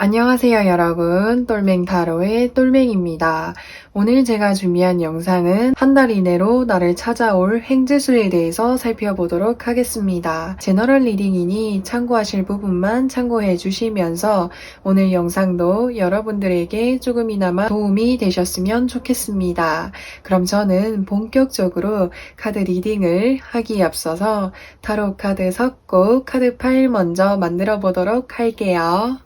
안녕하세요 여러분, 똘맹타로의 똘맹입니다. 오늘 제가 준비한 영상은 한 달 이내로 나를 찾아올 행재수에 대해서 살펴보도록 하겠습니다. 제너럴 리딩이니 참고하실 부분만 참고해 주시면서 오늘 영상도 여러분들에게 조금이나마 도움이 되셨으면 좋겠습니다. 그럼 저는 본격적으로 카드 리딩을 하기에 앞서서 타로 카드 섞고 카드 파일 먼저 만들어 보도록 할게요.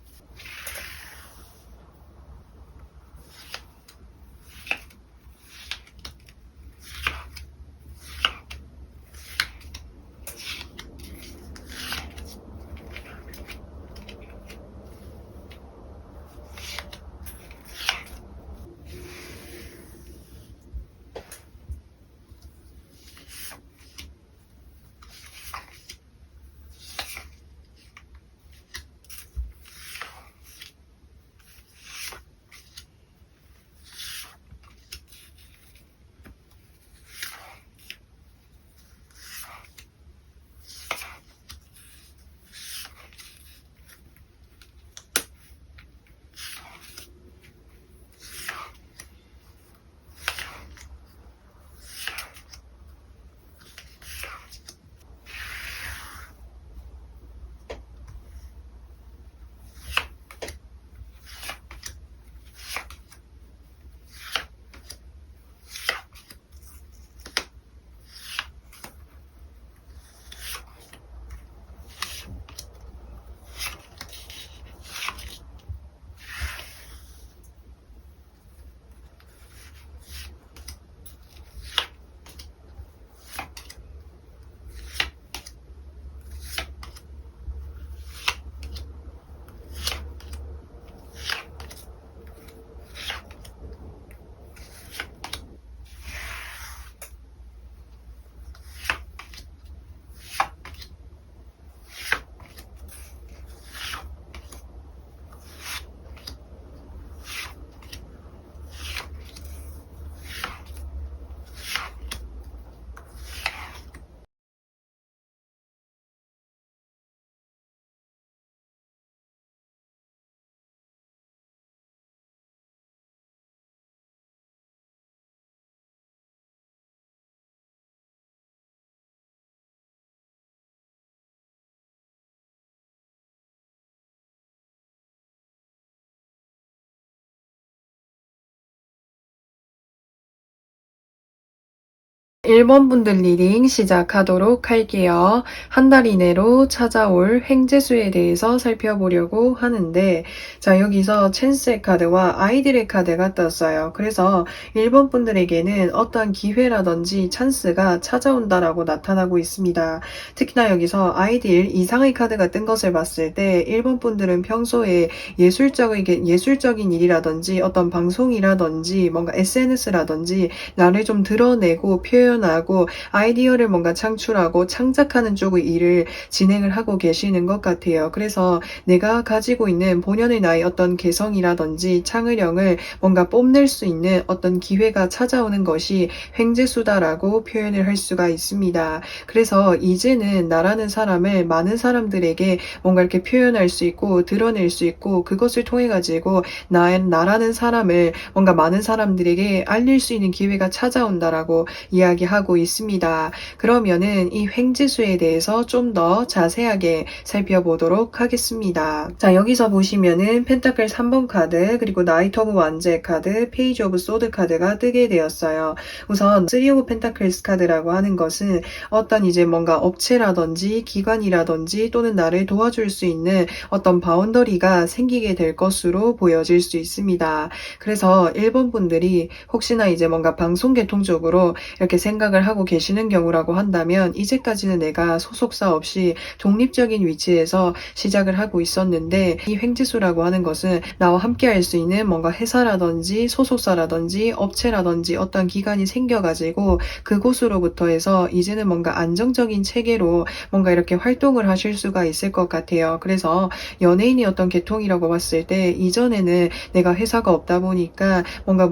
일 번 분들 리딩 시작하도록 할게요. 한 달 이내로 찾아올 행재수에 대해서 살펴보려고 하는데, 자, 여기서 찬스의 카드와 아이들의 카드가 떴어요. 그래서 1번 분들에게는 어떠한 기회라든지 찬스가 찾아온다라고 나타나고 있습니다. 특히나 여기서 아이들 이상의 카드가 뜬 것을 봤을 때 1번 분들은 평소에 예술적인 일이라든지 어떤 방송이라든지 뭔가 SNS라든지 나를 좀 드러내고 표현하고 아이디어를 뭔가 창출하고 창작하는 쪽의 일을 진행을 하고 계시는 것 같아요. 그래서 내가 가지고 있는 본연의 나의 어떤 개성이라든지 창의력을 뭔가 뽐낼 수 있는 어떤 기회가 찾아오는 것이 횡재수다라고 표현을 할 수가 있습니다. 그래서 이제는 나라는 사람을 많은 사람들에게 뭔가 이렇게 표현할 수 있고 드러낼 수 있고 그것을 통해 가지고 나라는 사람을 뭔가 많은 사람들에게 알릴 수 있는 기회가 찾아온다라고 이야기하고 있습니다. 그러면은 이 횡재수에 대해서 좀 더 자세하게 살펴보도록 하겠습니다. 자, 여기서 보시면은 펜타클 3번 카드, 그리고 나이트 오브 완제 카드, 페이지 오브 소드 카드가 뜨게 되었어요. 우선 3 오브 펜타클스 카드라고 하는 것은 어떤 이제 뭔가 업체라든지 기관이라든지 또는 나를 도와줄 수 있는 어떤 바운더리가 생기게 될 것으로 보여질 수 있습니다. 그래서 1번 분들이 혹시나 이제 뭔가 방송 계통 쪽으로 이렇게 생각을 하고 계시는 경우라고 한다면 이제까지는 내가 소속사 없이 독립적인 위치에서 시작을 하고 있었는데 이 횡재수라고 하는 것은 나와 함께 할 수 있는 뭔가 회사라든지 소속사라든지 업체라든지 어떤 기관이 생겨가지고 그곳으로부터 해서 이제는 뭔가 안정적인 체계로 뭔가 이렇게 활동을 하실 수가 있을 것 같아요. 그래서 연예인이 어떤 계통이라고 봤을 때 이전에는 내가 회사가 없다 보니까 뭔가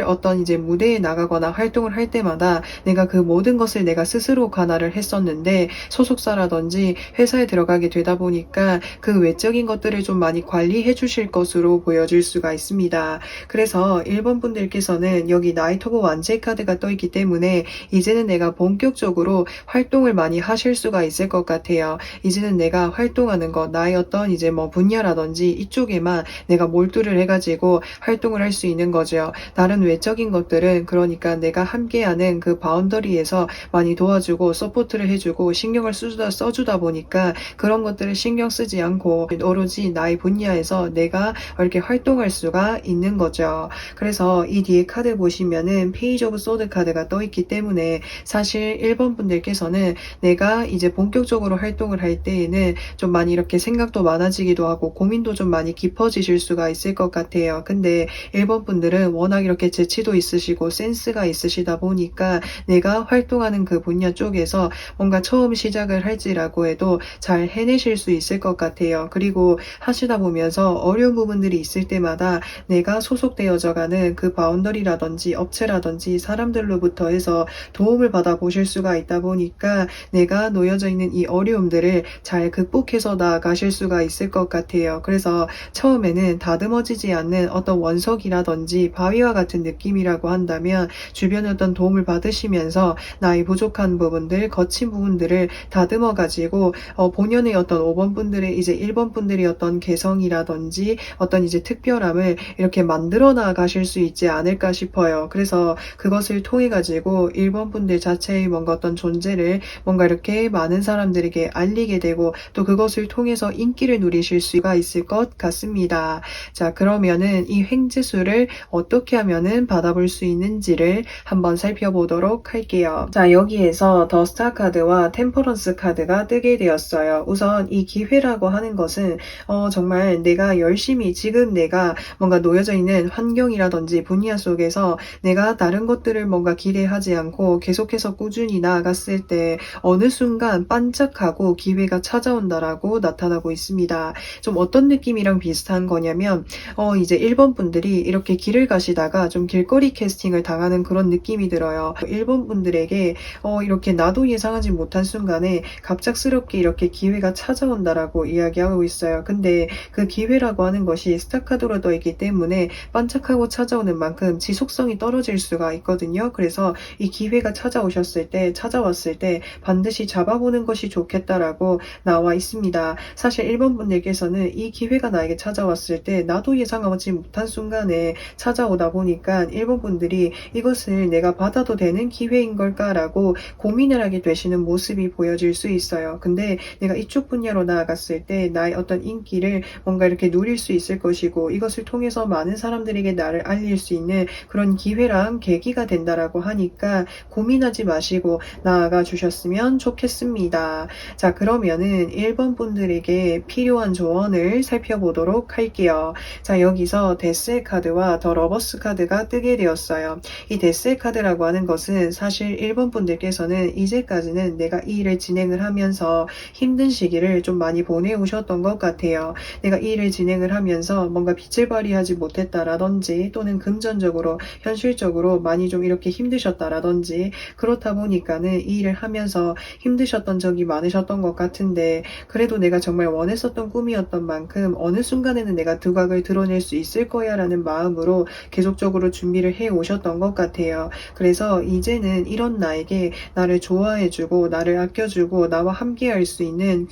어떤 이제 무대에 나가거나 활동을 할 때마다 내가 그 모든 것을 내가 스스로 관할을 했었는데 소속사라든지 회사에 들어가게 되다 보니까 그 외적인 것들을 좀 많이 관리해 주실 것으로 보여질 수가 있습니다. 그래서 1번 분들께서는 여기 나이트 오브 완제 카드가 떠 있기 때문에 이제는 내가 본격적으로 활동을 많이 하실 수가 있을 것 같아요. 이제는 내가 활동하는 것, 나의 어떤 이제 뭐 분야라든지 이쪽에만 내가 몰두를 해가지고 활동을 할 수 있는 거죠. 다른 외적인 것들은 그러니까 내가 함께하는 그 바운더리에서 많이 도와주고 서포트를 해주고 신경을 써주다 보니까 그런 것들을 신경 쓰지 않고 오로지 나의 분야에서 내가 이렇게 활동할 수가 있는 거죠. 그래서 이 뒤에 카드 보시면은 페이지 오브 소드 카드가 떠 있기 때문에 사실 1번 분들께서는 내가 이제 본격적으로 활동을 할 때에는 좀 많이 이렇게 생각도 많아지기도 하고 고민도 좀 많이 깊어지실 수가 있을 것 같아요. 근데 1번 분들은 워낙 이렇게 재치도 있으시고 센스가 있으시다 보니까 내가 활동하는 그 분야 쪽에서 뭔가 처음 시작을 할지라고 해도 잘 해내실 수 있을 것 같아요. 그리고 하시다 보면서 어려운 부분들이 있을 때마다 내가 소속되어져 가는 그 바운더리라든지 업체라든지 사람들로부터 해서 도움을 받아 보실 수가 있다 보니까 내가 놓여져 있는 이 어려움들을 잘 극복해서 나아가실 수가 있을 것 같아요. 그래서 처음에는 다듬어지지 않는 어떤 원석이라든지 바위와 같은 느낌이라고 한다면 주변의 어떤 도움을 받으시면서 나의 부족한 부분들, 거친 부분들을 다듬어 가지고 본연의 어떤 5번 분들의 이제 1번 분들의 어떤 개성이라든지 어떤 이제 특별함을 이렇게 만들어 나가실 수 있지 않을까 싶어요. 그래서 그것을 통해 가지고 1번 분들 자체의 뭔가 어떤 존재를 뭔가 이렇게 많은 사람들에게 알리게 되고 또 그것을 통해서 인기를 누리실 수가 있을 것 같습니다. 자, 그러면은 이 횡재수를 어떻게 하면은 받아볼 수 있는지를 한번 살펴보도록 할게요. 자, 여기에서 더 스타 카드와 템퍼런스 카드가 뜨게 되었어요. 우선 이 기회라고 하는 것은 정말 내가 열심히 지금 내가 뭔가 놓여져 있는 환경이라든지 분야 속에서 내가 다른 것들을 뭔가 기대하지 않고 계속해서 꾸준히 나아갔을 때 어느 순간 반짝하고 기회가 찾아온다라고 나타나고 있습니다. 좀 어떤 느낌이랑 비슷한 거냐면 이제 1번 분들이 이렇게 길을 가시다가 좀 길거리 캐스팅을 당하는 그런 느낌이 들어요. 1번 분들에게 이렇게 나도 예상하지 못한 순간에 갑작스럽게 이렇게 기회가 찾아온다라고 이야기하고 있어요. 근데 그 기회라고 하는 것이 스타카드로 떠 있기 때문에 반짝하고 찾아오는 만큼 지속성이 떨어질 수가 있거든요. 그래서 이 기회가 찾아왔을 때 반드시 잡아보는 것이 좋겠다라고 나와 있습니다. 사실 1번 분들께서는 이 기회가 나에게 찾아왔을 때 나도 예상하지 못한 순간에 찾아오다 보니까 1번 분들이 이것을 내가 받아도 되는 기회인 걸까라고 고민을 하게 되시는 모습이 보여질 수 있어요. 근데 내가 이쪽 분야로 나아갔을 때 나의 어떤 인기를 뭔가 이렇게 누릴 수 있을 것이고 이것을 통해서 많은 사람들에게 나를 알릴 수 있는 그런 기회랑 계기가 된다라고 하니까 고민하지 마시고 나아가 주셨으면 좋겠습니다. 자, 그러면은 1번 분들에게 필요한 조언을 살펴보도록 할게요. 자, 여기서 데스의 카드와 더 러버스 카드가 뜨게 되었어요. 이 데스의 카드라고 하는 것은 사실 1번 분들께서는 이제까지는 내가 이 일을 진행을 하면서 힘든 시기를 좀 많이 보내오셨던 것 같아요. 내가 이 일을 진행을 하면서 뭔가 빛을 발휘하지 못했다라든지 또는 금전적으로 현실적으로 많이 좀 이렇게 힘드셨다라든지 그렇다 보니까는 이 일을 하면서 힘드셨던 적이 많으셨던 것 같은데 그래도 내가 정말 원했었던 꿈이었던 만큼 어느 순간에는 내가 두각을 드러낼 수 있을 거야 라는 마음으로 계속적으로 준비를 해 오셨던 것 같아요. 그래서 이제는 이런 나에게 나를 좋아해주고 나를 아껴주고 나와 함께 할 수 있는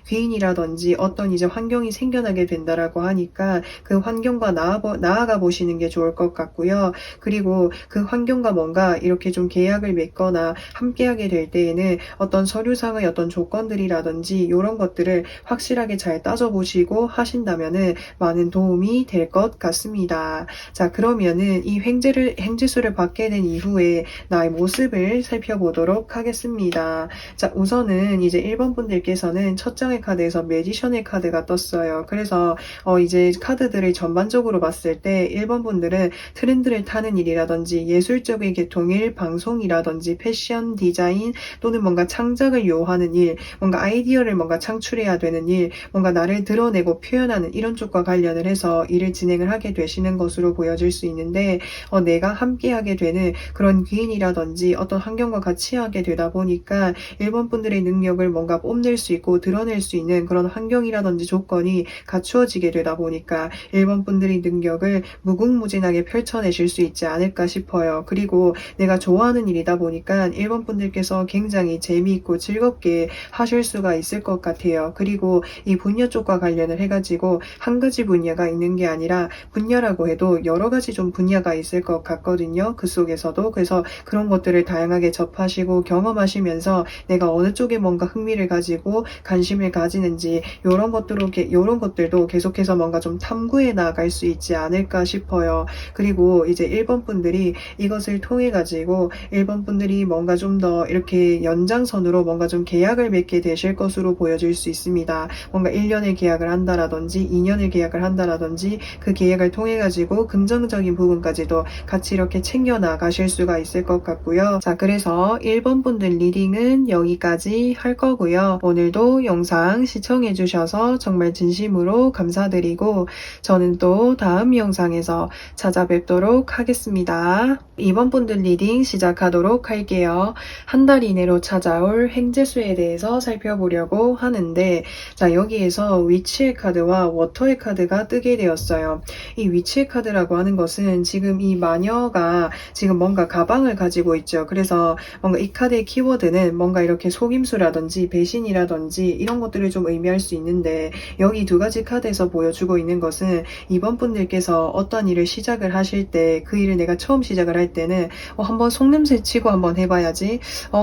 귀인이라든지 어떤 이제 환경이 생겨나게 된다라고 하니까 그 환경과 나아가 보시는 게 좋을 것 같고요. 그리고 그 환경과 뭔가 이렇게 좀 계약을 맺거나 함께하게 될 때에는 어떤 서류상의 어떤 조건들이라든지 이런 것들을 확실하게 잘 따져보시고 하신다면은 많은 도움이 될 것 같습니다. 자, 그러면은 이 횡재수를 받게 된 이후에 나의 모습을 살펴보도록 하겠습니다. 자, 우선은 이제 1번 분들께서는 첫 장의 카드에서 매지션의 카드가 떴어요. 그래서 이제 카드들을 전반적으로 봤을 때 1번 분들은 트렌드를 타는 일이라든지 예술적인 계통일, 방송이라든지 패션, 디자인 또는 뭔가 창작을 요하는 일, 뭔가 아이디어를 뭔가 창출해야 되는 일, 뭔가 나를 드러내고 표현하는 이런 쪽과 관련을 해서 일을 진행을 하게 되시는 것으로 보여질 수 있는데 내가 함께하게 되는 그런 귀인이라 환경이라든지 어떤 환경과 같이 하게 되다 보니까 1번 분들의 능력을 뭔가 뽐낼 수 있고 드러낼 수 있는 그런 환경이라든지 조건이 갖추어지게 되다 보니까 1번 분들의 능력을 무궁무진하게 펼쳐내실 수 있지 않을까 싶어요. 그리고 내가 좋아하는 일이다 보니까 1번 분들께서 굉장히 재미있고 즐겁게 하실 수가 있을 것 같아요. 그리고 이 분야 쪽과 관련을 해가지고 한 가지 분야가 있는 게 아니라 분야라고 해도 여러 가지 좀 분야가 있을 것 같거든요. 그 속에서도. 그래서 그런 것들을 다양하게 접하시고 경험하시면서 내가 어느 쪽에 뭔가 흥미를 가지고 관심을 가지는지 이런 것들도 계속해서 뭔가 좀 탐구해 나갈 수 있지 않을까 싶어요. 그리고 이제 1번 분들이 이것을 통해 가지고 1번 분들이 뭔가 좀 더 이렇게 연장선으로 뭔가 좀 계약을 맺게 되실 것으로 보여질 수 있습니다. 뭔가 1년을 계약을 한다라든지 2년을 계약을 한다라든지 그 계약을 통해 가지고 긍정적인 부분까지도 같이 이렇게 챙겨 나가실 수가 있을 것 같고요. 자, 그래서 1번 분들 리딩은 여기까지 할 거고요. 오늘도 영상 시청해 주셔서 정말 진심으로 감사드리고 저는 또 다음 영상에서 찾아뵙도록 하겠습니다. 2번 분들 리딩 시작하도록 할게요. 한 달 이내로 찾아올 행재수에 대해서 살펴보려고 하는데 자, 여기에서 위치의 카드와 워터의 카드가 뜨게 되었어요. 이 위치의 카드라고 하는 것은 지금 이 마녀가 지금 뭔가 가방을 가지고 있죠. 그래서 뭔가 이 카드의 키워드는 뭔가 이렇게 속임수라든지 배신이라든지 이런 것들을 좀 의미할 수 있는데 여기 두 가지 카드에서 보여주고 있는 것은 이번 분들께서 어떤 일을 시작을 하실 때 그 일을 내가 처음 시작을 할 때는 한번 속냄새 치고 한번 해봐야지.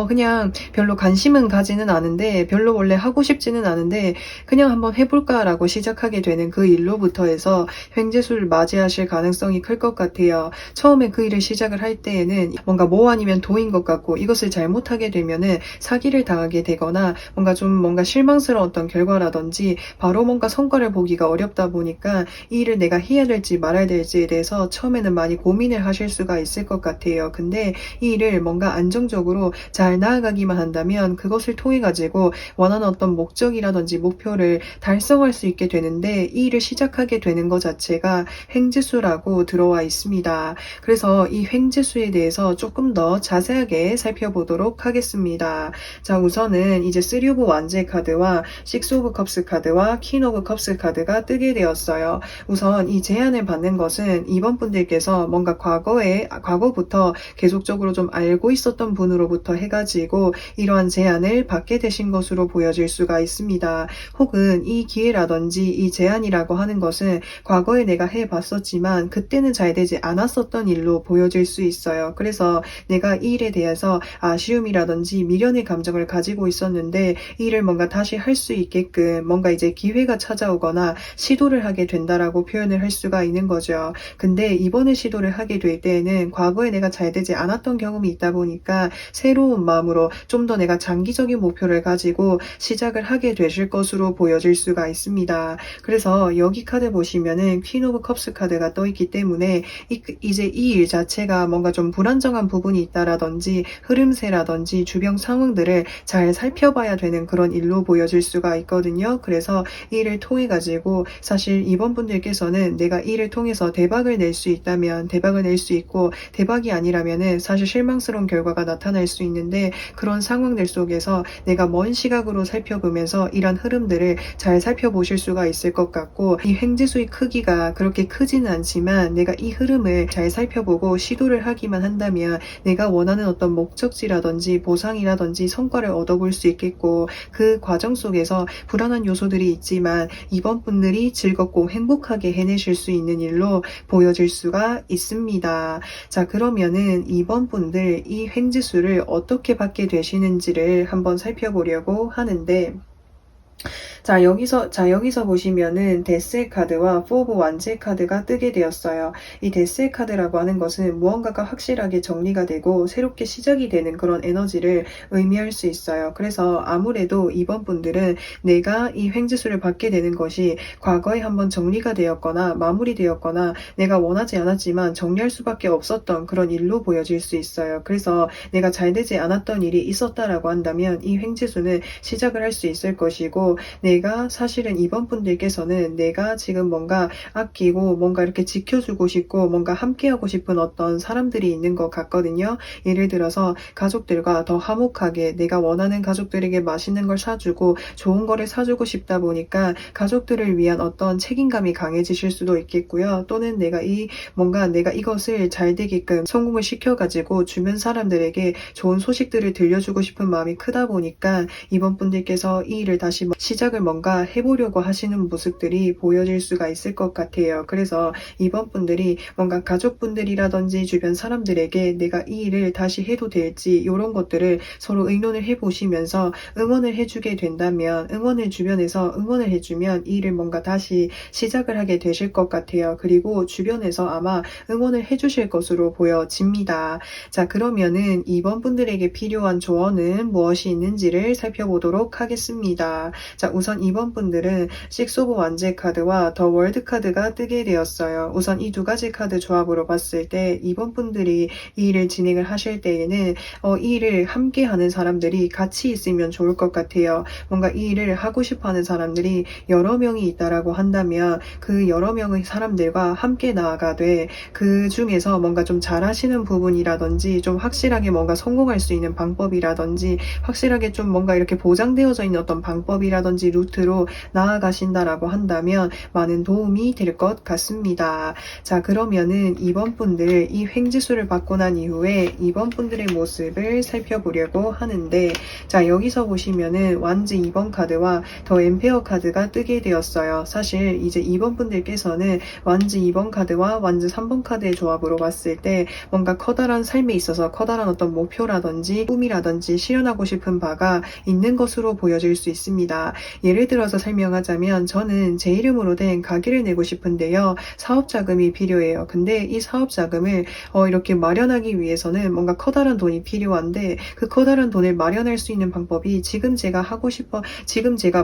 그냥 별로 관심은 가지는 않은데 별로 원래 하고 싶지는 않은데 그냥 한번 해볼까라고 시작하게 되는 그 일로부터 해서 횡재수를 맞이하실 가능성이 클 것 같아요. 처음에 그 일을 시작을 할 때에는 뭔가 뭐 아니면 도인 것 같고 이것을 잘못하게 되면은 사기를 당하게 되거나 뭔가 실망스러웠던 결과라든지 바로 뭔가 성과를 보기가 어렵다 보니까 이 일을 내가 해야 될지 말아야 될지에 대해서 처음에는 많이 고민을 하실 수가 있을 것 같아요. 근데 이 일을 뭔가 안정적으로 잘 나아가기만 한다면 그것을 통해 가지고 원하는 어떤 목적이라든지 목표를 달성할 수 있게 되는데 이 일을 시작하게 되는 것 자체가 횡재수라고 들어와 있습니다. 그래서 이 횡재수에 대해서 조금 더 자세하게 살펴보도록 하겠습니다. 자, 우선은 이제 3 오브 완제 카드와 6 오브 컵스 카드와 퀸 오브 컵스 카드가 뜨게 되었어요. 우선 이 제안을 받는 것은 이번 분들께서 뭔가 과거부터 계속적으로 좀 알고 있었던 분으로부터 해가지고 이러한 제안을 받게 되신 것으로 보여질 수가 있습니다. 혹은 이 기회라든지 이 제안이라고 하는 것은 과거에 내가 해봤었지만 그때는 잘 되지 않았었던 일로 보여질 수 있어요. 그래서 내가 이 일에 대해서 아쉬움이라든지 미련의 감정을 가지고 있었는데 이 일을 뭔가 다시 할 수 있게끔 뭔가 이제 기회가 찾아오거나 시도를 하게 된다라고 표현을 할 수가 있는 거죠. 근데 이번에 시도를 하게 될 때에는 과거에 내가 잘 되지 않았던 경험이 있다 보니까 새로운 마음으로 좀 더 내가 장기적인 목표를 가지고 시작을 하게 되실 것으로 보여질 수가 있습니다. 그래서 여기 카드 보시면은 퀸 오브 컵스 카드가 떠 있기 때문에 이제 이 일 자체가 뭔가 좀 불안정한 부분이 있다라든지 흐름세라든지 주변 상황들을 잘 살펴봐야 되는 그런 일로 보여질 수가 있거든요. 그래서 이 일을 통해 가지고 사실 이번 분들께서는 내가 이 일을 통해서 대박을 낼 수 있다면 대박을 낼 수 있고 대박이 아니라면은 사실 실망스러운 결과가 나타날 수 있는데 그런 상황들 속에서 내가 먼 시각으로 살펴보면서 이런 흐름들을 잘 살펴보실 수가 있을 것 같고 이 횡재수의 크기가 그렇게 크지는 않지만 내가 이 흐름을 잘 살펴보고 시도를 하기만 한다면 내가 원하는 어떤 목적지라든지 보상이라든지 성과를 얻어볼 수 있겠고 그 과정 속에서 불안한 요소들이 있지만 이번 분들이 즐겁고 행복하게 해내실 수 있는 일로 보여질 수가 있습니다. 자, 그러면은 이번 분들 이 횡재수를 어떻게 받게 되시는지를 한번 살펴보려고 하는데 자, 여기서 보시면은 데스의 카드와 4 오브 완제 카드가 뜨게 되었어요. 이 데스의 카드라고 하는 것은 무언가가 확실하게 정리가 되고 새롭게 시작이 되는 그런 에너지를 의미할 수 있어요. 그래서 아무래도 이번 분들은 내가 이 횡재수를 받게 되는 것이 과거에 한번 정리가 되었거나 마무리되었거나 내가 원하지 않았지만 정리할 수밖에 없었던 그런 일로 보여질 수 있어요. 그래서 내가 잘 되지 않았던 일이 있었다라고 한다면 이 횡재수는 시작을 할 수 있을 것이고 그리고 내가 사실은 이번 분들께서는 내가 지금 뭔가 아끼고 뭔가 이렇게 지켜주고 싶고 뭔가 함께하고 싶은 어떤 사람들이 있는 것 같거든요. 예를 들어서 가족들과 더 화목하게 내가 원하는 가족들에게 맛있는 걸 사주고 좋은 거를 사주고 싶다 보니까 가족들을 위한 어떤 책임감이 강해지실 수도 있겠고요. 또는 뭔가 내가 이것을 잘 되게끔 성공을 시켜가지고 주변 사람들에게 좋은 소식들을 들려주고 싶은 마음이 크다 보니까 이번 분들께서 이 일을 다시 시작을 뭔가 해보려고 하시는 모습들이 보여질 수가 있을 것 같아요. 그래서 이번 분들이 뭔가 가족분들이라든지 주변 사람들에게 내가 이 일을 다시 해도 될지 이런 것들을 서로 의논을 해보시면서 응원을 해주게 된다면 주변에서 응원을 해주면 이 일을 뭔가 다시 시작을 하게 되실 것 같아요. 그리고 주변에서 아마 응원을 해주실 것으로 보여집니다. 자, 그러면은 이번 분들에게 필요한 조언은 무엇이 있는지를 살펴보도록 하겠습니다. 자, 우선 이번 분들은 식스 오브 완제 카드와 더 월드 카드가 뜨게 되었어요. 우선 이 두 가지 카드 조합으로 봤을 때 이번 분들이 이 일을 진행을 하실 때에는 이 일을 함께 하는 사람들이 같이 있으면 좋을 것 같아요. 뭔가 이 일을 하고 싶어 하는 사람들이 여러 명이 있다라고 한다면 그 여러 명의 사람들과 함께 나아가되 그 중에서 뭔가 좀 잘하시는 부분이라든지 좀 확실하게 뭔가 성공할 수 있는 방법이라든지 확실하게 좀 뭔가 이렇게 보장되어져 있는 어떤 방법이라든지 루트로 나아가신다라고 한다면 많은 도움이 될 것 같습니다. 자, 그러면은 이번 분들 이 횡재수를 받고 난 이후에 이번 분들의 모습을 살펴보려고 하는데, 자, 여기서 보시면은 완즈 2번 카드와 더 엠페어 카드가 뜨게 되었어요. 사실 이제 이번 분들께서는 완즈 2번 카드와 완즈 3번 카드의 조합으로 봤을 때 뭔가 커다란 삶에 있어서 커다란 어떤 목표라든지 꿈이라든지 실현하고 싶은 바가 있는 것으로 보여질 수 있습니다. 예를 들어서 설명하자면 저는 제 이름으로 된 가게를 내고 싶은데요. 사업 자금이 필요해요. 근데 이 사업 자금을 이렇게 마련하기 위해서는 뭔가 커다란 돈이 필요한데 그 커다란 돈을 마련할 수 있는 방법이 지금 제가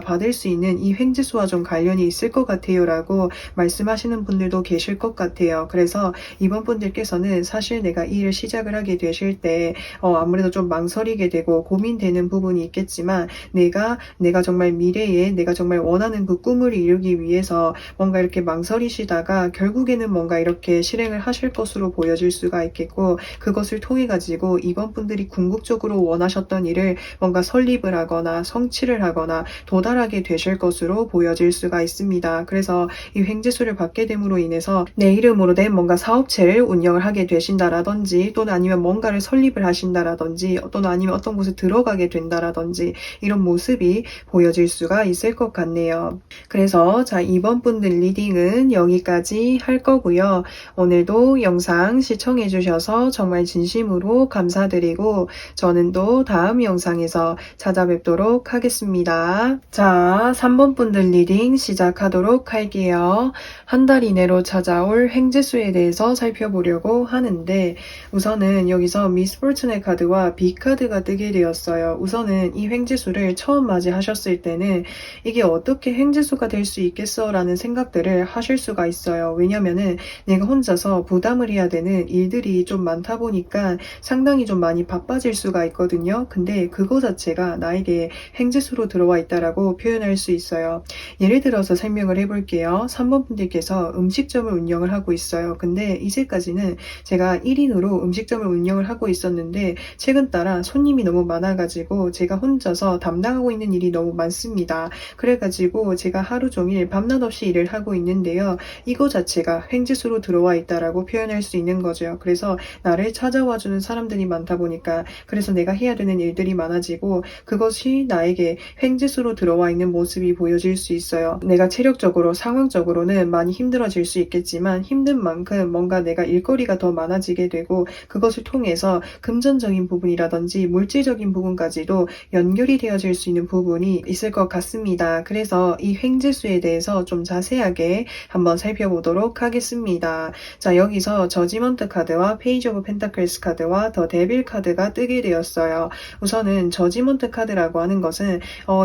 받을 수 있는 이 횡재수와 좀 관련이 있을 것 같아요 라고 말씀하시는 분들도 계실 것 같아요. 그래서 이번 분들께서는 사실 내가 이 일을 시작을 하게 되실 때 아무래도 좀 망설이게 되고 고민되는 부분이 있겠지만 내가 정말 미래에 내가 정말 원하는 그 꿈을 이루기 위해서 뭔가 이렇게 망설이시다가 결국에는 뭔가 이렇게 실행을 하실 것으로 보여질 수가 있겠고, 그것을 통해 가지고 이번 분들이 궁극적으로 원하셨던 일을 뭔가 설립을 하거나 성취를 하거나 도달하게 되실 것으로 보여질 수가 있습니다. 그래서 이 횡재수를 받게 됨으로 인해서 내 이름으로 된 뭔가 사업체를 운영을 하게 되신다라든지 또는 아니면 뭔가를 설립을 하신다라든지 또는 아니면 어떤 곳에 들어가게 된다라든지 이런 모습이 보여질 수가 있을 것 같네요. 그래서 자, 이번 분들 리딩은 여기까지 할 거고요. 오늘도 영상 시청해 주셔서 정말 진심으로 감사드리고 저는 또 다음 영상에서 찾아뵙도록 하겠습니다. 자, 3번 분들 리딩 시작하도록 할게요. 한 달 이내로 찾아올 횡재수에 대해서 살펴보려고 하는데, 우선은 여기서 미스 포춘의 카드와 비 카드가 뜨게 되었어요. 우선은 이 횡재수를 처음 맞이하셨을 때는 이게 어떻게 횡재수가 될 수 있겠어 라는 생각들을 하실 수가 있어요. 왜냐면은 내가 혼자서 부담을 해야 되는 일들이 좀 많다 보니까 상당히 좀 많이 바빠질 수가 있거든요. 근데 그거 자체가 나에게 횡재수로 들어와 있다라고 표현할 수 있어요. 예를 들어서 설명을 해볼게요. 3번 분들께서 음식점을 운영을 하고 있어요. 근데 이제까지는 제가 1인으로 음식점을 운영을 하고 있었는데 최근 따라 손님이 너무 많아가지고 제가 혼자서 담당하고 있는 일이 너무 많습니다. 그래가지고 제가 하루 종일 밤낮 없이 일을 하고 있는데요. 이거 자체가 횡재수로 들어와 있다라고 표현할 수 있는 거죠. 그래서 나를 찾아와주는 사람들이 많다 보니까 그래서 내가 해야 되는 일들이 많아지고 그것이 나에게 횡재수로 들어와 있는 모습이 보여질 수 있어요. 내가 체력적으로 상황적으로는 많이 힘들어질 수 있겠지만 힘든 만큼 뭔가 내가 일거리가 더 많아지게 되고 그것을 통해서 금전적인 부분이라든지 물질적인 부분까지도 연결이 되어질 수 있는 부분이 있을 것 같습니다. 그래서 이 횡재수에 대해서 좀 자세하게 한번 살펴보도록 하겠습니다. 자, 여기서 저지먼트 카드와 페이지 오브 펜타클스 카드와 더 데빌 카드가 뜨게 되었어요. 우선은 저지먼트 카드라고 하는 것은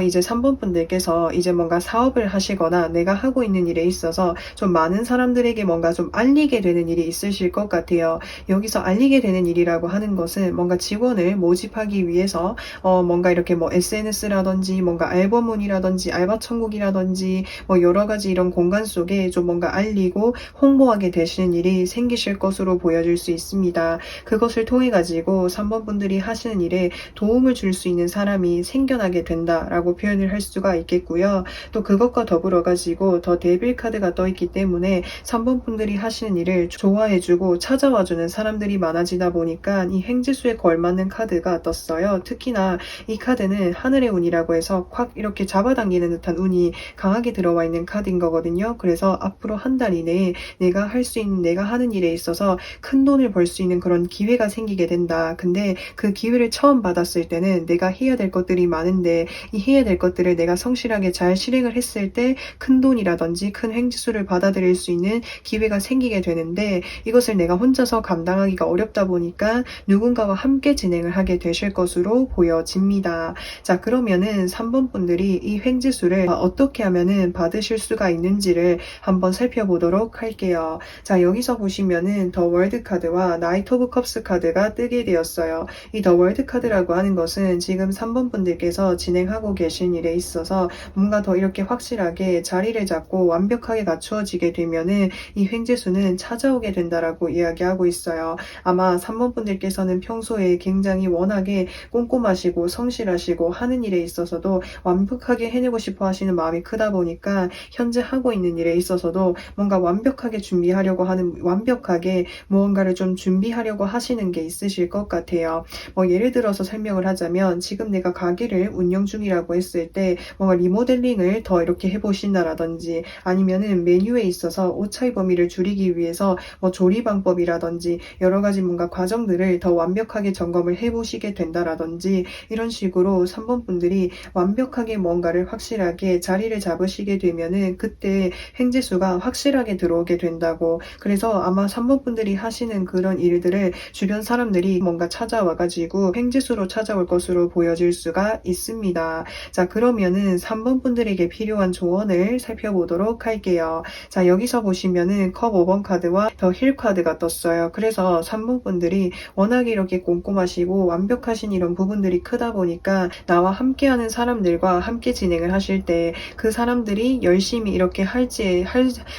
이제 3번 분들께서 이제 뭔가 사업을 하시거나 내가 하고 있는 일에 있어서 좀 많은 사람들에게 뭔가 좀 알리게 되는 일이 있으실 것 같아요. 여기서 알리게 되는 일이라고 하는 것은 뭔가 직원을 모집하기 위해서 뭔가 이렇게 뭐 SNS라든지 뭔가 알버몬이라든지 알바천국이라든지 뭐 여러 가지 이런 공간 속에 좀 뭔가 알리고 홍보하게 되시는 일이 생기실 것으로 보여질 수 있습니다. 그것을 통해 가지고 3번 분들이 하시는 일에 도움을 줄 수 있는 사람이 생겨나게 된다라고 표현을 할 수가 있겠고요. 또 그것과 더불어 가지고 더 데빌 카드가 떠 있기 때문에 3번 분들이 하시는 일을 좋아해주고 찾아와주는 사람들이 많아지다 보니까 이 행지수에 걸맞는 카드가 떴어요. 특히나 이 카드는 하늘의 운이라고 해서 확 이렇게 잡아당기는 듯한 운이 강하게 들어와 있는 카드인 거거든요. 그래서 앞으로 한 달 이내에 내가 할 수 있는, 내가 하는 일에 있어서 큰 돈을 벌 수 있는 그런 기회가 생기게 된다. 근데 그 기회를 처음 받았을 때는 내가 해야 될 것들이 많은데 이 해야 될 것들을 내가 성실하게 잘 실행을 했을 때 큰 돈이라든지 큰 횡지수를 받아들일 수 있는 기회가 생기게 되는데 이것을 내가 혼자서 감당하기가 어렵다 보니까 누군가와 함께 진행을 하게 되실 것으로 보여집니다. 자, 그러면은 3번 분들이 이 횡지수를 어떻게 하면은 받으실 수가 있는지를 한번 살펴보도록 할게요. 자, 여기서 보시면은 더 월드 카드와 나이트 오브 컵스 카드가 뜨게 되었어요. 이 더 월드 카드라고 하는 것은 지금 3번 분들께서 진행하고 계신 일에 있어서 뭔가 더 이렇게 확실하게 자리를 잡고 완벽하게 갖추어지게 되면은 이 횡재수는 찾아오게 된다라고 이야기하고 있어요. 아마 3번 분들께서는 평소에 굉장히 워낙에 꼼꼼하시고 성실하시고 하는 일에 있어서도 완벽하게 해내고 싶어 하시는 마음이 크다 보니까 현재 하고 있는 일에 있어서도 뭔가 완벽하게 준비하려고 하는, 완벽하게 무언가를 좀 준비하려고 하시는 게 있으실 것 같아요. 뭐 예를 들어서 설명을 하자면 지금 내가 가게를 운영 중이라고 했을 때 뭔가 리모델링을 더 이렇게 해보신다라든지 아니면은 메뉴에 있어서 오차의 범위를 줄이기 위해서 뭐 조리 방법이라든지 여러 가지 뭔가 과정들을 더 완벽하게 점검을 해보시게 된다라든지 이런 식으로 3번 분들이 완벽하게 뭔가를 확실하게 자리를 잡으시게 되면은 그때 횡재수가 확실하게 들어오게 된다고. 그래서 아마 3번 분들이 하시는 그런 일들을 주변 사람들이 뭔가 찾아와가지고 횡재수로 찾아올 것으로 보여질 수가 있습니다. 자, 그러면은 3번 분들에게 필요한 조언을 살펴보도록 할게요. 자, 여기서 보시면은 컵 5번 카드와 더 힐 카드가 떴어요. 그래서 3번 분들이 워낙에 이렇게 꼼꼼하시고 완벽하신 이런 부분들이 크다 보니까 나와 함께하는 사람들과 함께 진행을 하실 때 그 사람들이 열심히 이렇게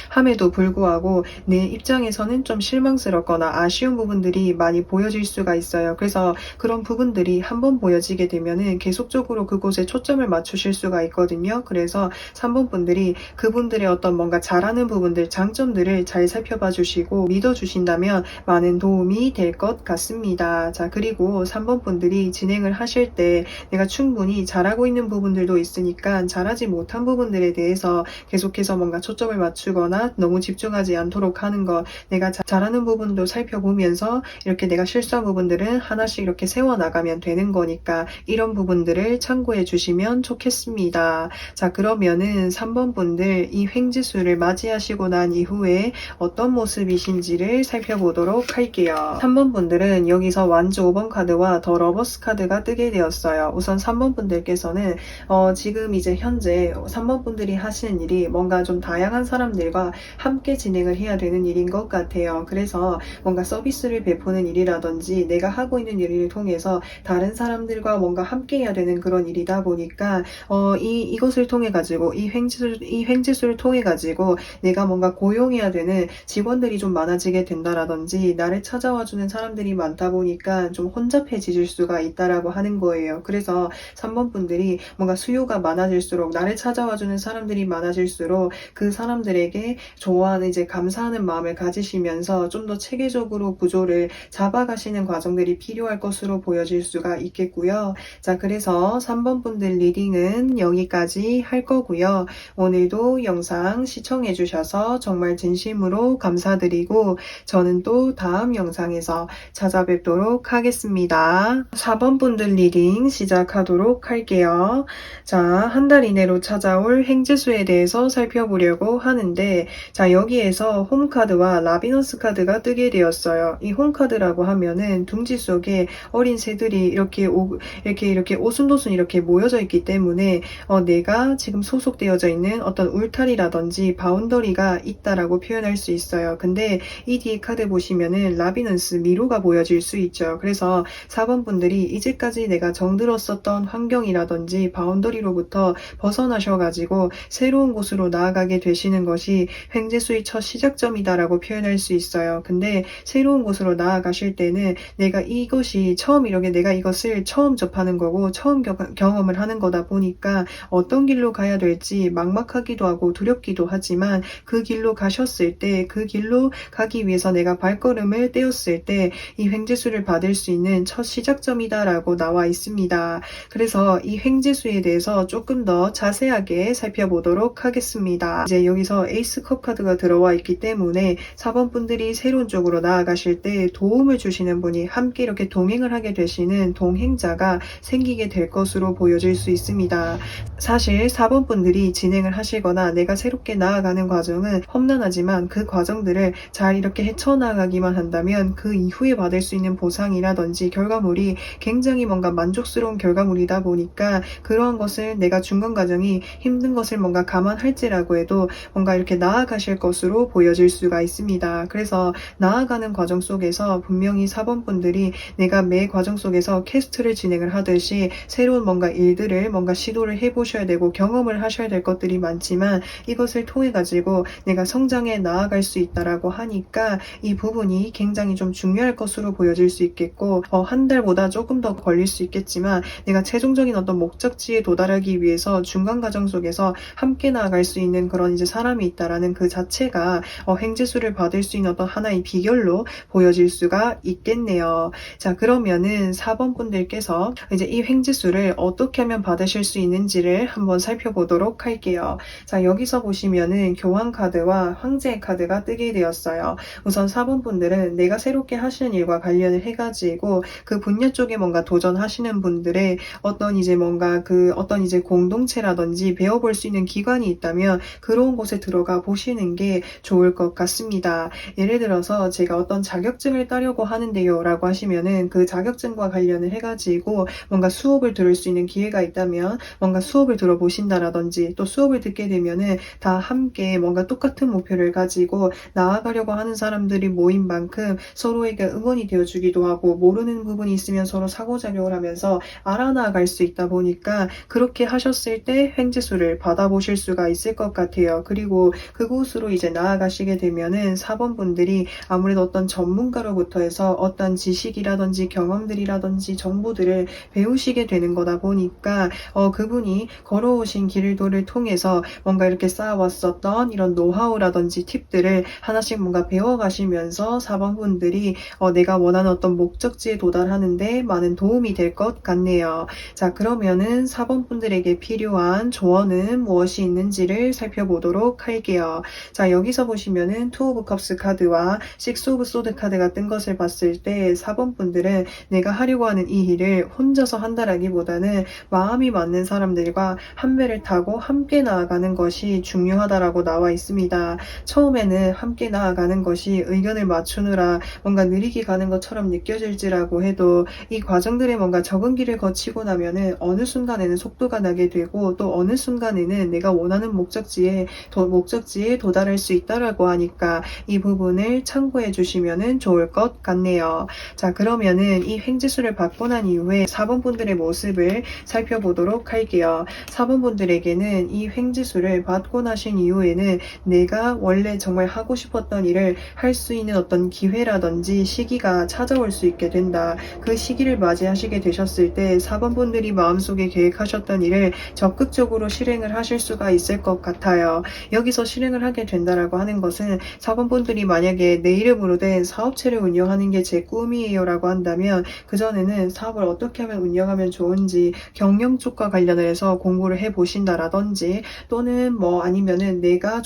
함에도 불구하고 내 입장에서는 좀 실망스럽거나 아쉬운 부분들이 많이 보여질 수가 있어요. 그래서 그런 부분들이 한번 보여지게 되면은 계속적으로 그곳에 초점을 맞추실 수가 있거든요. 그래서 3번 분들이 그분들의 어떤 뭔가 잘하는 부분들, 장점들을 잘 살펴봐 주시고 믿어주신다면 많은 도움이 될 것 같습니다. 자, 그리고 3번 분들이 진행을 하실 때 내가 충분히 잘하고 있는 부분들도 있으니까 잘하지 못한 부분들에 대해서 계속해서 뭔가 초점을 맞추거나 너무 집중하지 않도록 하는 것, 내가 잘하는 부분도 살펴보면서 이렇게 내가 실수한 부분들은 하나씩 이렇게 세워나가면 되는 거니까 이런 부분들을 참고해 주시면 좋겠습니다. 자, 그러면은 3번 분들 이 횡지수를 맞이하시고 난 이후에 어떤 모습이신지를 살펴보도록 할게요. 3번 분들은 여기서 완즈 5번 카드와 더 러버스 카드가 뜨게 되었어요. 우선 3번 분들께서는 지금 이제 현재 3번 분들이 하시는 일이 뭔가 좀 다양한 사람들과 함께 진행을 해야 되는 일인 것 같아요. 그래서 뭔가 서비스를 베푸는 일이라든지 내가 하고 있는 일을 통해서 다른 사람들과 뭔가 함께 해야 되는 그런 일이다 보니까 이것을 통해 가지고 이 횡재수를 통해 가지고 내가 뭔가 고용해야 되는 직원들이 좀 많아지게 된다라든지 나를 찾아와 주는 사람들이 많다 보니까 좀 혼잡해질 수가 있다라고 하는 거예요. 그래서 3번 분들이 뭔가 수요가 많아질수록 나를 찾아와 주는 사람들이 많아질수록 그 사람들에게 좋아하는 이제 감사하는 마음을 가지시면서 좀 더 체계적으로 구조를 잡아가시는 과정들이 필요할 것으로 보여질 수가 있겠고요. 자, 그래서 3번 분들 리딩은 여기까지 할 거고요. 오늘도 영상 시청해 주셔서 정말 진심으로 감사드리고 저는 또 다음 영상에서 찾아뵙도록 하겠습니다. 4번 분들 리딩 시작하도록 할게요. 자, 한 달 이내로 찾아올 횡재수에 대해서 살펴보려고 하는데 자, 여기에서 홈카드와 라비너스 카드가 뜨게 되었어요. 이 홈카드라고 하면은 둥지 속에 어린 새들이 이렇게 오순도순 이렇게 모여져 있기 때문에 내가 지금 소속되어져 있는 어떤 울타리라든지 바운더리가 있다라고 표현할 수 있어요. 근데 이 뒤에 카드 보시면은 라비넌스 미로가 보여질 수 있죠. 그래서 4번 분들이 이제까지 내가 정들었었던 환경이라든지 바운더리 바운더리로부터 벗어나셔가지고 새로운 곳으로 나아가게 되시는 것이 횡재수의 첫 시작점이다라고 표현할 수 있어요. 근데 새로운 곳으로 나아가실 때는 내가 이것이 처음 이렇게 내가 이것을 처음 접하는 거고 처음 경험을 하는 거다 보니까 어떤 길로 가야 될지 막막하기도 하고 두렵기도 하지만 그 길로 가셨을 때 그 길로 가기 위해서 내가 발걸음을 떼었을 때 이 횡재수를 받을 수 있는 첫 시작점이다라고 나와 있습니다. 그래서 이 횡재수에 대해서 조금 더 자세하게 살펴보도록 하겠습니다. 이제 여기서 에이스컵 카드가 들어와 있기 때문에 4번 분들이 새로운 쪽으로 나아가실 때 도움을 주시는 분이 함께 이렇게 동행을 하게 되시는 동행자가 생기게 될 것으로 보여질 수 있습니다. 사실 4번 분들이 진행을 하시거나 내가 새롭게 나아가는 과정은 험난하지만 그 과정들을 잘 이렇게 헤쳐나가기만 한다면 그 이후에 받을 수 있는 보상이라든지 결과물이 굉장히 뭔가 만족스러운 결과물이다 보니까 그러한 것을 내가 중간 과정이 힘든 것을 뭔가 감안할지라고 해도 뭔가 이렇게 나아가실 것으로 보여질 수가 있습니다. 그래서 나아가는 과정 속에서 분명히 4번 분들이 내가 매 과정 속에서 퀘스트를 진행을 하듯이 새로운 뭔가 일들을 뭔가 시도를 해보셔야 되고 경험을 하셔야 될 것들이 많지만 이것을 통해 가지고 내가 성장해 나아갈 수 있다라고 하니까 이 부분이 굉장히 좀 중요할 것으로 보여질 수 있겠고 한 달보다 조금 더 걸릴 수 있겠지만 내가 최종적인 어떤 목적지에 도달하기 위해서 중간 과정 속에서 함께 나아갈 수 있는 그런 이제 사람이 있다라는 그 자체가 횡재수를 받을 수 있는 어떤 하나의 비결로 보여질 수가 있겠네요. 자, 그러면은 4번 분들께서 이제 이 횡재수를 어떻게 하면 받으실 수 있는지를 한번 살펴보도록 할게요. 자, 여기서 보시면은 교황 카드와 황제의 카드가 뜨게 되었어요. 우선 4번 분들은 내가 새롭게 하시는 일과 관련을 해가지고 그 분야 쪽에 뭔가 도전하시는 분들의 어떤 이제 뭔가 그 어떤 이제 공동체라든지 배워볼 수 있는 기관이 있다면 그런 곳에 들어가 보시는 게 좋을 것 같습니다. 예를 들어서 제가 어떤 자격증을 따려고 하는데요 라고 하시면은 그 자격증과 관련을 해가지고 뭔가 수업을 들을 수 있는 기회가 있다면 뭔가 수업을 들어보신다라든지 또 수업을 듣게 되면은 다 함께 뭔가 똑같은 목표를 가지고 나아가려고 하는 사람들이 모인 만큼 서로에게 응원이 되어주기도 하고 모르는 부분이 있으면 서로 상호작용을 하면서 알아나갈 수 있다 보니까 그렇게 하셨을 때 횡재수를 받아보실 수가 있을 것 같아요. 그리고 그곳으로 이제 나아가시게 되면은 4번 분들이 아무래도 어떤 전문가로부터 해서 어떤 지식이라든지 경험들이라든지 정보들을 배우시게 되는 거다 보니까 그분이 걸어오신 길도를 통해서 뭔가 이렇게 쌓아왔었던 이런 노하우라든지 팁들을 하나씩 뭔가 배워가시면서 4번 분들이 내가 원하는 어떤 목적지에 도달하는데 많은 도움이 될 것 같네요. 자, 그러면은 4번 분들에게 필요한 조언은 무엇이 있는지를 살펴보도록 할게요. 자, 여기서 보시면은 투 오브 컵스 카드와 식스 오브 소드 카드가 뜬 것을 봤을 때 4번 분들은 내가 하려고 하는 이 일을 혼자서 한다라기보다는 마음이 맞는 사람들과 한 배를 타고 함께 나아가는 것이 중요하다라고 나와 있습니다. 처음에는 함께 나아가는 것이 의견을 맞추느라 뭔가 느리게 가는 것처럼 느껴질지라고 해도 이 과정들의 뭔가 적응기를 거치고 나면은 어느 순간에는 속도가 나게 되고 또 어느 순간에는 내가 원하는 목적지에 도달할 수 있다라고 하니까 이 부분을 참고해 주시면은 좋을 것 같네요. 자, 그러면은 이 횡재수를 받고 난 이후에 4번 분들의 모습을 살펴보도록 할게요. 4번 분들에게는 이 횡재수를 받고 나신 이후에는 내가 원래 정말 하고 싶었던 일을 할 수 있는 어떤 기회라든지 시기가 찾아올 수 있게 된다. 그 시기를 맞이하시게 되셨을 때 4번 분들이 마음속에 계획하셨던 일을 적극적으로 실행을 하실 수가 있을 것 같아요. 여기서 실행을 하게 된다라고 하는 것은 4번 분들이 만약에 내 이름으로 된 사업체를 운영하는 게 제 꿈이에요 라고 한다면 그전에는 사업을 어떻게 하면 운영하면 좋은지 경영 쪽과 관련을 해서 공부를 해 보신다라든지 또는 아니면은 내가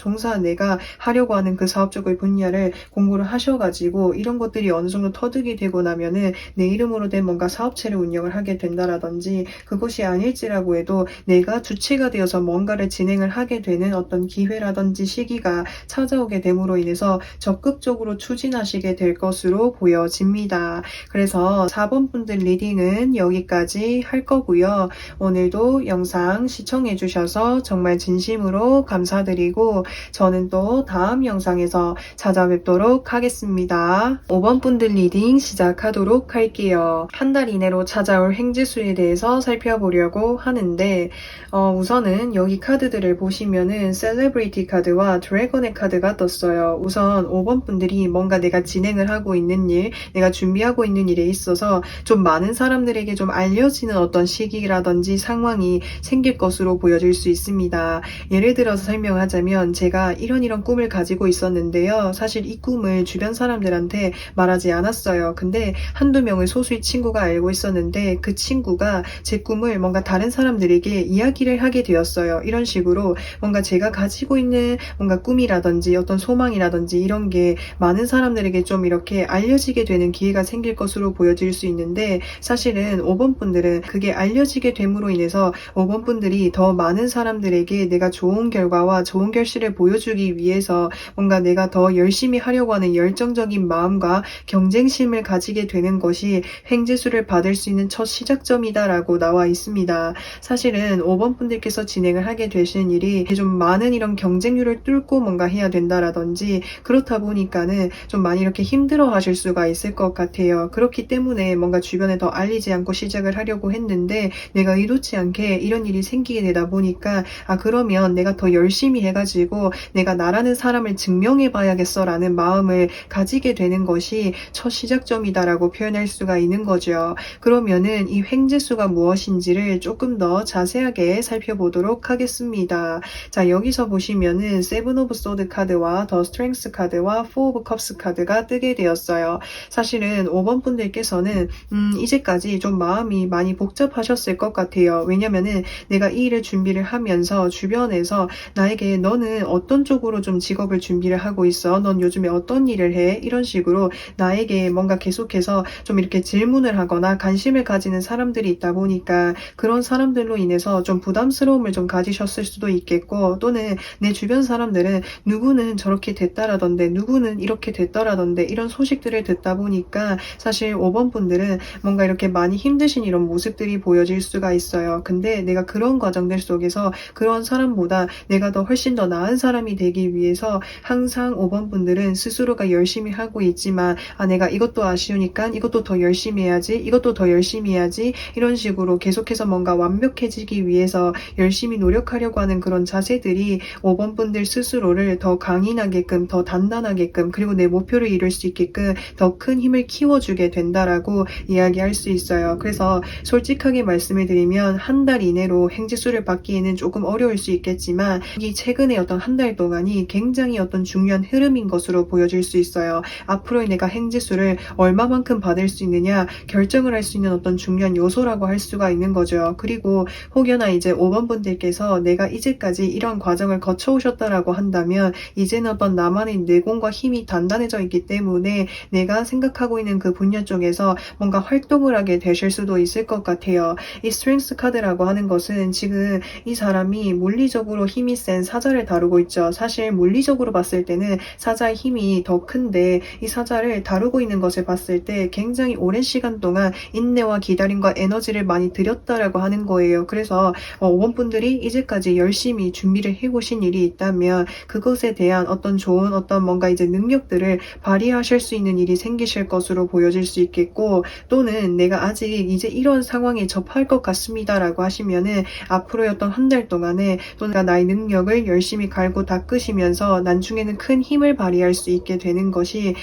하려고 하는 그 사업 쪽의 분야를 공부를 하셔가지고 이런 것들이 어느 정도 터득이 되고 나면은 내 이름으로 된 뭔가 사업체를 운영을 하게 된다라든지 그것이 아닐지라고 해도 내가 주체가 되어서 뭔가를 진행을 하게 되는 어떤 기회라든지 시기가 찾아오게 됨으로 인해서 적극적으로 추진하시게 될 것으로 보여집니다. 그래서 4번 분들 리딩은 여기까지 할 거고요. 오늘도 영상 시청해 주셔서 정말 진심으로 감사드리고 저는 또 다음 영상에서 찾아뵙도록 하겠습니다. 5번 분들 리딩 시작하도록 할게요. 한 달 이내로 찾아올 횡재수에 대해서 살펴보려고 하는데 우선은 여기 카드들을 보시면은 셀레브리티 카드와 드래곤의 카드가 떴어요. 우선 5번 분들이 뭔가 내가 진행을 하고 있는 일, 내가 준비하고 있는 일에 있어서 좀 많은 사람들에게 좀 알려지는 어떤 시기라든지 상황이 생길 것으로 보여질 수 있습니다. 예를 들어서 설명하자면 제가 이런 꿈을 가지고 있었는데요. 사실 이 꿈을 주변 사람들한테 말하지 않았어요. 근데 한두 명의 소수의 친구가 알고 있었는데 그 친구가 제 꿈을 뭔가 다른 사람들에게 이야기를 하게 되었어요. 이런 식으로 뭔가 제가 가지고 있는 뭔가 꿈이라든지 어떤 소망이라든지 이런 게 많은 사람들에게 좀 이렇게 알려지게 되는 기회가 생길 것으로 보여질 수 있는데 사실은 5번 분들은 그게 알려지게 됨으로 인해서 5번 분들이 더 많은 사람들에게 내가 좋은 결과와 좋은 결실을 보여주기 위해서 뭔가 내가 더 열심히 하려고 하는 열정적인 마음과 경쟁심을 가지게 되는 것이 횡재수를 받을 수 있는 첫 시작점이다라고 나와 있습니다. 사실은 5번 분들께서 진행을 하게 되시는 일이 좀 많은 이런 경쟁률을 뚫고 뭔가 해야 된다라든지 그렇다 보니까는 좀 많이 이렇게 힘들어 하실 수가 있을 것 같아요. 그렇기 때문에 뭔가 주변에 더 알리지 않고 시작을 하려고 했는데 내가 의도치 않게 이런 일이 생기게 되다 보니까 그러면 내가 더 열심히 해가지고 내가 나라는 사람을 증명해 봐야겠어 라는 마음을 가지게 되는 것이 첫 시작점이다라고 표현할 수가 있는 거죠. 그러면은 이 횡재수가 무엇인지를 조금 더 자세하게 살펴보도록 하겠습니다. 자, 여기서 보시면은 세븐 오브 소드 카드와 더 스트렝스 카드와 포 오브 컵스 카드가 뜨게 되었어요. 사실은 5번 분들께서는 이제까지 좀 마음이 많이 복잡하셨을 것 같아요. 왜냐면은 내가 이 일을 준비를 하면서 주변에서 나에게 너는 어떤 쪽으로 좀 직업을 준비를 하고 있어? 넌 요즘에 어떤 일을 해? 이런 식으로 나에게 뭔가 계속해서 좀 이렇게 질문을 하거나 관심을 가지는 사람들이 있다 보니까 그런 사람들로 인해서 좀 부담스러움을 좀 가지셨을 수도 있겠고 또는 내 주변 사람들은 누구는 저렇게 됐다라던데 누구는 이렇게 됐더라던데 이런 소식들을 듣다 보니까 사실 5번 분들은 뭔가 이렇게 많이 힘드신 이런 모습들이 보여질 수가 있어요. 근데 내가 그런 과정들 속에서 그런 사람보다 내가 더 훨씬 더 나은 사람이 되기 위해서 항상 5번 분들은 스스로가 열심히 하고 있지만 내가 이것도 아쉬우니까 이것도 더 열심히 해야지 이것도 더 열심히 해야지 이런 식으로 계속해서 뭔가 완벽해지기 위해서 열심히 노력하려고 하는 그런 자세들이 5번 분들 스스로를 더 강인하게끔 더 단단하게끔 그리고 내 목표를 이룰 수 있게끔 더 큰 힘을 키워주게 된다라고 이야기할 수 있어요. 그래서 솔직하게 말씀을 드리면 한 달 이내로 횡재수를 받기에는 조금 어려울 수 있겠지만 이 최근에 어떤 한 달 동안이 굉장히 어떤 중요한 흐름인 것으로 보여질 수 있어요. 앞으로 내가 횡재수를 얼마만큼 받을 수 있느냐 결정을 할 수 있는 어떤 중요한 요소라고 할 수가 있는 거죠. 그리고 혹여나 이제 5번 분들께서 내가 이제까지 이런 과정을 거쳐오셨다라고 한다면 이제는 어떤 나만의 내공과 힘이 단단해져 있기 때문에 내가 생각하고 있는 그 분야 쪽에서 뭔가 활동을 하게 되실 수도 있을 것 같아요. 이 스트렝스 카드라고 하는 것은 지금 이 사람이 물리적으로 힘이 센 사자를 다루고 있죠. 사실 물리적으로 봤을 때는 사자의 힘이 더 큰데 이 사자를 다루고 있는 것을 봤을 때 굉장히 오랜 시간 동안 인내와 기다림과 에너지를 많이 들였다라고 하는 거예요. 그래서 5번 분들이 이제까지 열심히 준비를 해오신 일이 있다면 그것에 대한 어떤 좋은 어떤 뭔가 이제 능력들을 발휘하실 수 있는 일이 생기실 것으로 보여질 수 있겠고 또는 내가 아직 이제 이런 상황에 접할 것 같습니다라고 하시면은 앞으로의 어떤 한 달 동안에 또 내가 나의 능력을 열심히 갈고 닦으시면서 나중에는 큰 힘을 발휘할 수 있게 되는 것이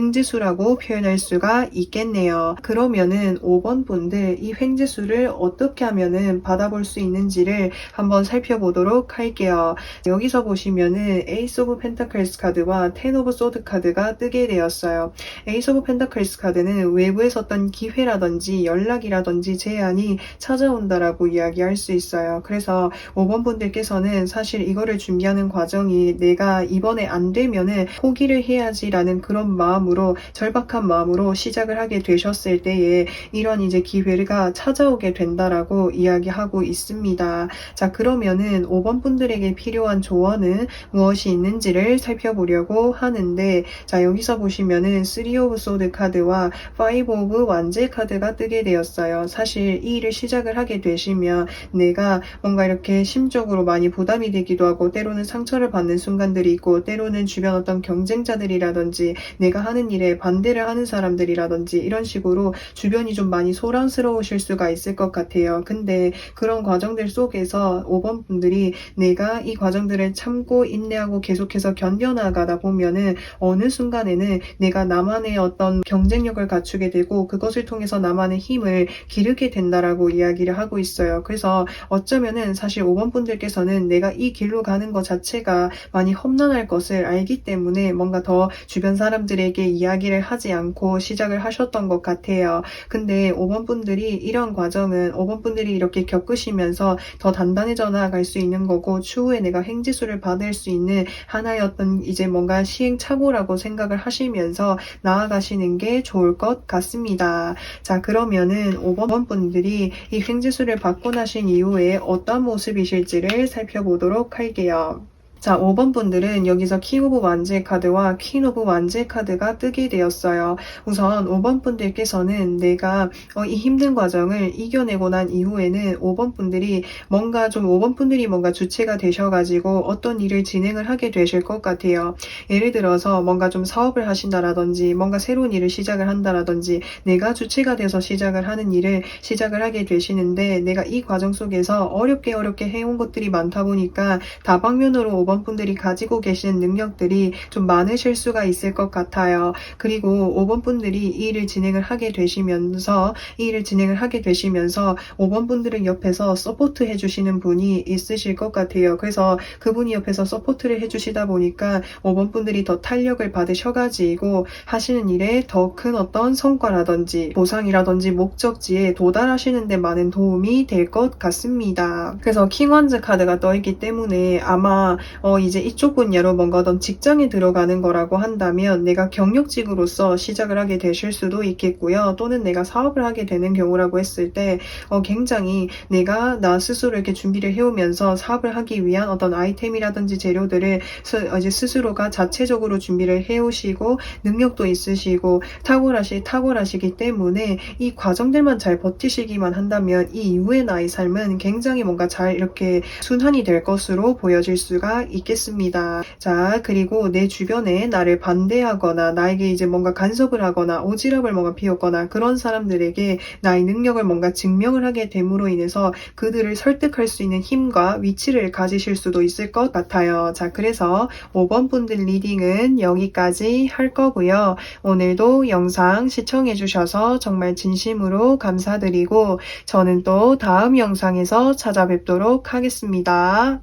횡재수라고 표현할 수가 있겠네요. 그러면은 5번 분들 이 횡재수를 어떻게 하면은 받아볼 수 있는지를 한번 살펴보도록 할게요. 여기서 보시면은 에이스 오브 펜타클스 카드와 텐 오브 소드 카드가 뜨게 되었어요. 에이스 오브 펜타클스 카드는 외부에서 어떤 기회라든지 연락이라든지 제안이 찾아온다라고 이야기할 수 있어요. 그래서 5번 분들께서는 사실 이거를 준비하는 과정이 내가 이번에 안 되면은 포기를 해야지라는 그런 마음으로 절박한 마음으로 시작을 하게 되셨을 때에 이런 이제 기회가 찾아오게 된다라고 이야기하고 있습니다. 자, 그러면은 5번 분들에게 필요한 조언은 무엇이 있는지를 살펴보려고 하는데 자, 여기서 보시면은 3 오브 소드 카드와 5 오브 완제 카드가 뜨게 되었어요. 사실 이 일을 시작을 하게 되시면 내가 뭔가 이렇게 심적으로 많이 부담이 되기도 하고 때로는 상처를 받는 순간들이 있고 때로는 주변 어떤 경쟁자들이라든지 내가 하는 일에 반대를 하는 사람들이라든지 이런 식으로 주변이 좀 많이 소란스러우실 수가 있을 것 같아요. 근데 근데 그런 과정들 속에서 5번 분들이 내가 이 과정들을 참고 인내하고 계속해서 견뎌나가다 보면은 어느 순간에는 내가 나만의 어떤 경쟁력을 갖추게 되고 그것을 통해서 나만의 힘을 기르게 된다라고 이야기를 하고 있어요. 그래서 어쩌면은 사실 5번 분들께서는 내가 이 길로 가는 것 자체가 많이 험난할 것을 알기 때문에 뭔가 더 주변 사람들에게 이야기를 하지 않고 시작을 하셨던 것 같아요. 근데 5번 분들이 이런 과정은 5번 분들이 이렇게 겪으시면서 더 단단해져 나아갈 수 있는 거고 추후에 내가 행지수를 받을 수 있는 하나의 어떤 이제 뭔가 시행착오라고 생각을 하시면서 나아가시는 게 좋을 것 같습니다. 자, 그러면은 5번 분들이 이 행지수를 받고 나신 이후에 어떤 모습이실지를 살펴보도록 할게요. 자, 5번 분들은 여기서 킹 오브 완즈의 카드와 퀸 오브 완즈의 카드가 뜨게 되었어요. 우선 5번 분들께서는 내가 이 힘든 과정을 이겨내고 난 이후에는 5번 분들이 뭔가 좀 5번 분들이 뭔가 주체가 되셔가지고 어떤 일을 진행을 하게 되실 것 같아요. 예를 들어서 뭔가 좀 사업을 하신다라든지 뭔가 새로운 일을 시작을 한다라든지 내가 주체가 돼서 시작을 하는 일을 시작을 하게 되시는데 내가 이 과정 속에서 어렵게 해온 것들이 많다 보니까 다방면으로 5번 분들이 가지고 계시는 능력들이 좀 많으실 수가 있을 것 같아요. 그리고 5번 분들이 이 일을 진행을 하게 되시면서 5번 분들은 옆에서 서포트 해주시는 분이 있으실 것 같아요. 그래서 그분이 옆에서 서포트를 해주시다 보니까 5번 분들이 더 탄력을 받으셔가지고 하시는 일에 더 큰 어떤 성과라든지 보상이라든지 목적지에 도달하시는 데 많은 도움이 될 것 같습니다. 그래서 킹원즈 카드가 떠있기 때문에 아마 이제 이쪽 분야로 뭔가 어떤 직장에 들어가는 거라고 한다면 내가 경력직으로서 시작을 하게 되실 수도 있겠고요. 또는 내가 사업을 하게 되는 경우라고 했을 때 굉장히 내가 나 스스로 이렇게 준비를 해오면서 사업을 하기 위한 어떤 아이템이라든지 재료들을 이제 스스로가 자체적으로 준비를 해오시고 능력도 있으시고 탁월하시기 때문에 이 과정들만 잘 버티시기만 한다면 이 이후의 나의 삶은 굉장히 뭔가 잘 이렇게 순환이 될 것으로 보여질 수가 있겠습니다. 자, 그리고 내 주변에 나를 반대하거나 나에게 이제 뭔가 간섭을 하거나 오지랖을 뭔가 피웠거나 그런 사람들에게 나의 능력을 뭔가 증명을 하게 됨으로 인해서 그들을 설득할 수 있는 힘과 위치를 가지실 수도 있을 것 같아요. 자, 그래서 5번 분들 리딩은 여기까지 할 거고요. 오늘도 영상 시청해 주셔서 정말 진심으로 감사드리고 저는 또 다음 영상에서 찾아뵙도록 하겠습니다.